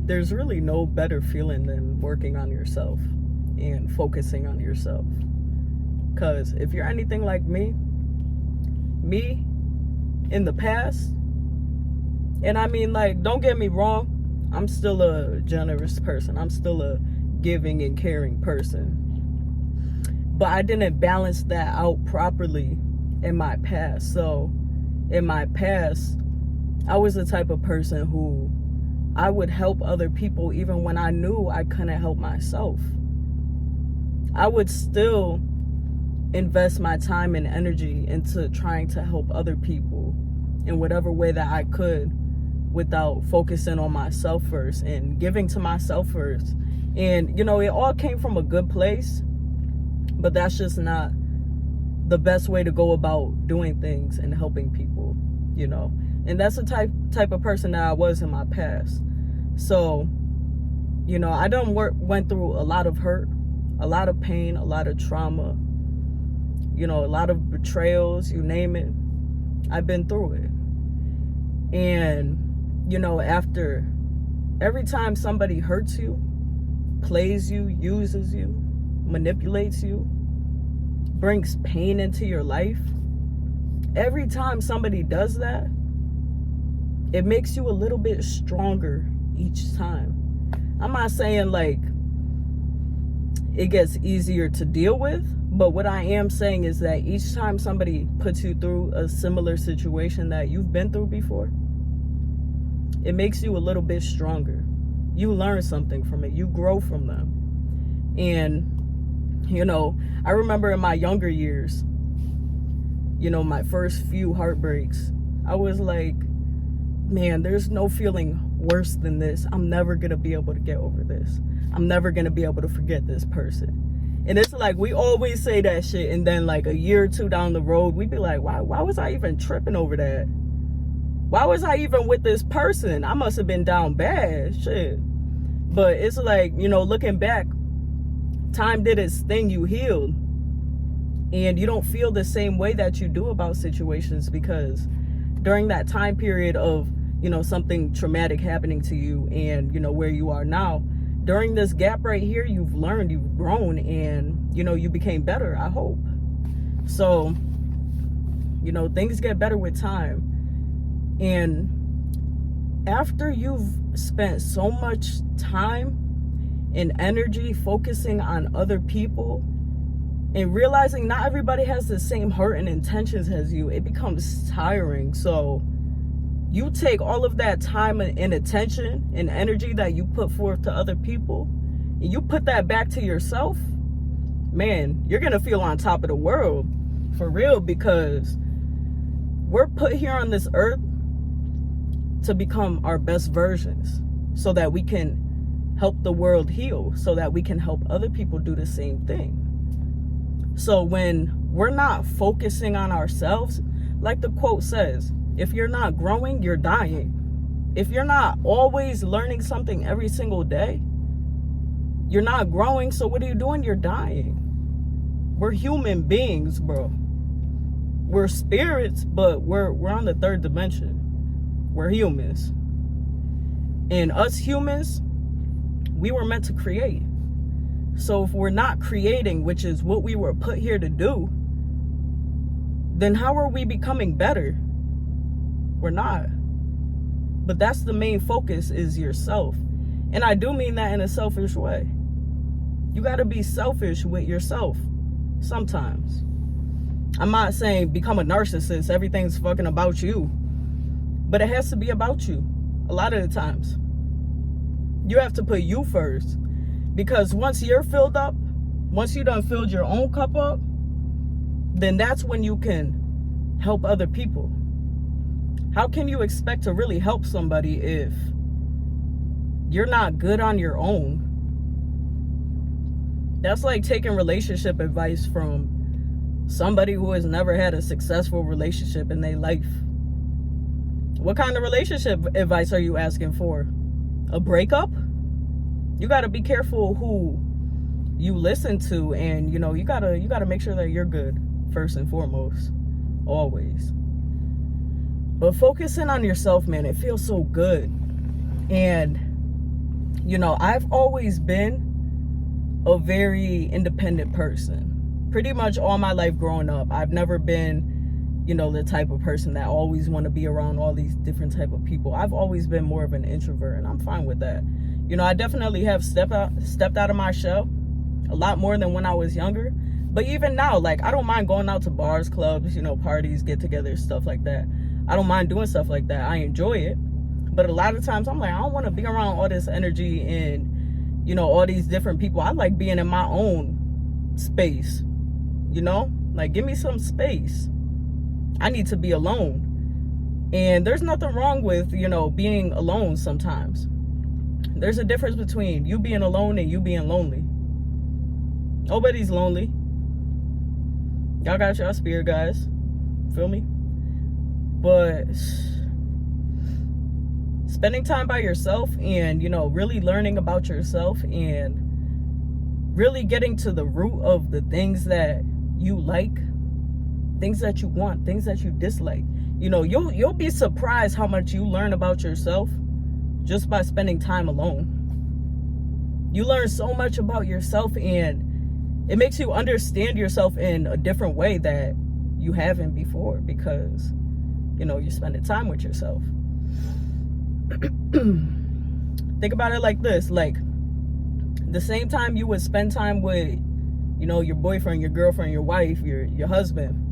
there's really no better feeling than working on yourself and focusing on yourself. Because if you're anything like me in the past, and I mean, like, don't get me wrong, I'm still a generous person. I'm still a giving and caring person. But I didn't balance that out properly in my past. So in my past, I was the type of person who I would help other people even when I knew I couldn't help myself. I would still invest my time and energy into trying to help other people in whatever way that I could without focusing on myself first and giving to myself first. And, it all came from a good place, but that's just not the best way to go about doing things and helping people, And that's the type of person that I was in my past. So, I went through a lot of hurt, a lot of pain, a lot of trauma, a lot of betrayals, you name it. I've been through it. And, after every time somebody hurts you, plays you, uses you, manipulates you, brings pain into your life, every time somebody does that, it makes you a little bit stronger each time. I'm not saying like it gets easier to deal with, but what I am saying is that each time somebody puts you through a similar situation that you've been through before, it makes you a little bit stronger. You learn something from it. You grow from them. And, I remember in my younger years, my first few heartbreaks, I was like, man, there's no feeling worse than this. I'm never going to be able to get over this. I'm never going to be able to forget this person. And it's like, we always say that shit. And then like a year or two down the road, we'd be like, why was I even tripping over that? Why was I even with this person? I must have been down bad. Shit. But it's like, looking back, time did its thing. You healed. And you don't feel the same way that you do about situations, because during that time period of, something traumatic happening to you and, where you are now, during this gap right here, you've learned, you've grown, and, you became better, I hope. So, things get better with time. And after you've spent so much time and energy focusing on other people and realizing not everybody has the same heart and intentions as you, it becomes tiring. So you take all of that time and attention and energy that you put forth to other people, and you put that back to yourself, man, you're going to feel on top of the world for real, because we're put here on this earth to become our best versions so that we can help the world heal, so that we can help other people do the same thing. So when we're not focusing on ourselves, like the quote says, if you're not growing, you're dying. If you're not always learning something every single day, you're not growing. So what are you doing? You're dying. We're human beings, bro. We're spirits, but we're on the third dimension. We're humans. And us humans, we were meant to create. So if we're not creating, which is what we were put here to do, then how are we becoming better? We're not. But that's the main focus, is yourself. And I do mean that in a selfish way. You got to be selfish with yourself sometimes. I'm not saying become a narcissist, everything's fucking about you. But it has to be about you a lot of the times. You have to put you first. Because once you're filled up, once you done filled your own cup up, then that's when you can help other people. How can you expect to really help somebody if you're not good on your own? That's like taking relationship advice from somebody who has never had a successful relationship in their life. What kind of relationship advice are you asking for? A breakup? You got to be careful who you listen to, and you got to make sure that you're good first and foremost, always. But focusing on yourself, man, it feels so good. And You know, I've always been a very independent person. Pretty much all my life growing up, I've never been, you know, the type of person that always want to be around all these different type of people. I've always been more of an introvert, and I'm fine with that. You know, I definitely have stepped out of my shell a lot more than when I was younger. But even now, like, I don't mind going out to bars, clubs, you know, parties, get-togethers, stuff like that. I don't mind doing stuff like that. I enjoy it. But a lot of times I'm like, I don't want to be around all this energy and, you know, all these different people. I like being in my own space, you know? Like, give me some space. I need to be alone. And there's nothing wrong with, you know, being alone sometimes. There's a difference between you being alone and you being lonely. Nobody's lonely. Y'all got y'all spirit guys. Feel me? But spending time by yourself and, you know, really learning about yourself and really getting to the root of the things that you like, things that you want, things that you dislike. You know, you'll be surprised how much you learn about yourself just by spending time alone. You learn so much about yourself, and it makes you understand yourself in a different way that you haven't before, because, you know, you're spending time with yourself. Think about it like this. Like, the same time you would spend time with, you know, your boyfriend, your girlfriend, your wife, your husband,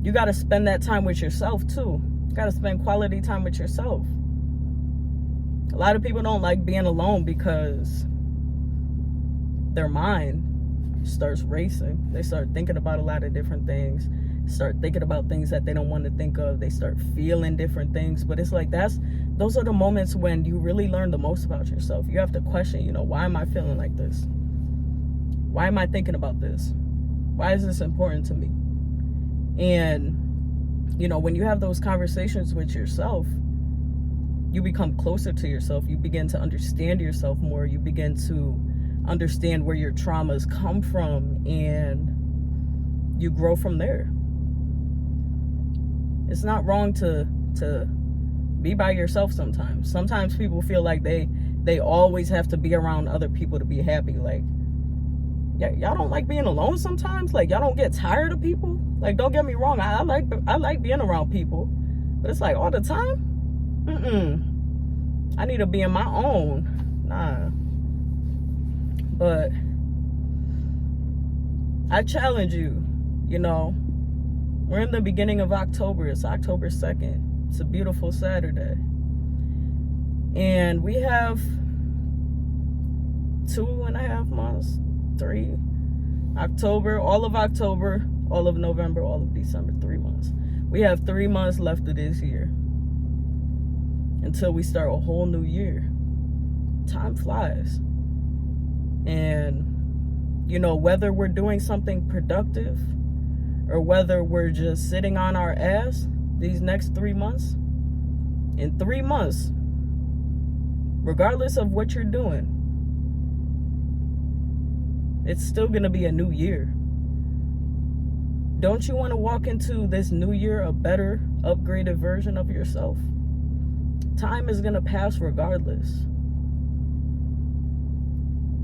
you got to spend that time with yourself too. You got to spend quality time with yourself. A lot of people don't like being alone because their mind starts racing. They start thinking about a lot of different things, start thinking about things that they don't want to think of. They start feeling different things. But it's like, those are the moments when you really learn the most about yourself. You have to question, you know, why am I feeling like this? Why am I thinking about this? Why is this important to me? And, you know, when you have those conversations with yourself, you become closer to yourself. You begin to understand yourself more. You begin to understand where your traumas come from, and you grow from there. It's not wrong to be by yourself sometimes. Sometimes people feel like they always have to be around other people to be happy. Like, yeah, y'all don't like being alone sometimes? Like, y'all don't get tired of people? Like, don't get me wrong, I like being around people, but it's like all the time? I need to be in my own. Nah. But I challenge you, you know, we're in the beginning of October. It's October 2nd. It's a beautiful Saturday. And we have 2.5 months, 3. October, all of November, all of December, 3 months. We have 3 months left of this year until we start a whole new year. Time flies. And, you know, whether we're doing something productive or whether we're just sitting on our ass these next 3 months, in 3 months, regardless of what you're doing, it's still going to be a new year. Don't you want to walk into this new year a better, upgraded version of yourself? Time is going to pass regardless.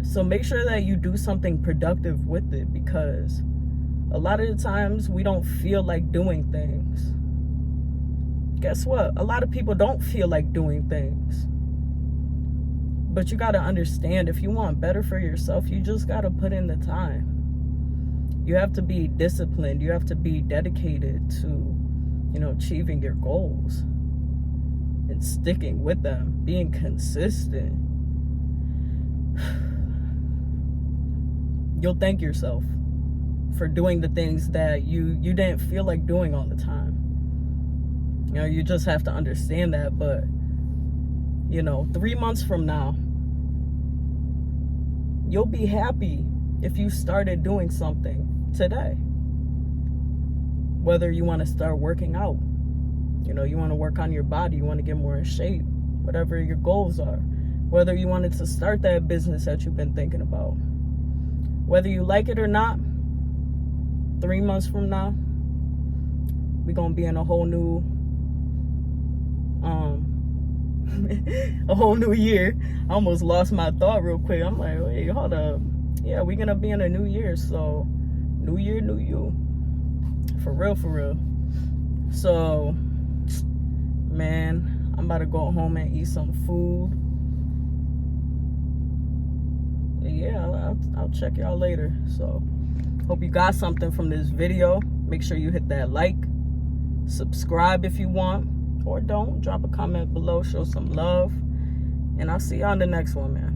So make sure that you do something productive with it, because a lot of the times we don't feel like doing things. Guess what? A lot of people don't feel like doing things. But you got to understand, if you want better for yourself, you just got to put in the time. You have to be disciplined. You have to be dedicated to, you know, achieving your goals and sticking with them, being consistent. You'll thank yourself for doing the things that you didn't feel like doing all the time. You know, you just have to understand that. But, you know, 3 months from now, you'll be happy if you started doing something today. Whether you want to start working out, you know, you want to work on your body, you want to get more in shape, whatever your goals are. Whether you wanted to start that business that you've been thinking about. Whether you like it or not, 3 months from now, we're going to be in a whole new A whole new year. I almost lost my thought real quick. I'm like, wait, hold up. Yeah, we're gonna be in a new year, so new year, new you. For real, for real. So, man, I'm about to go home and eat some food. Yeah, I'll check y'all later. So, hope you got something from this video. Make sure you hit that like, subscribe if you want, or don't. Drop a comment below, show some love, and I'll see y'all in the next one, man.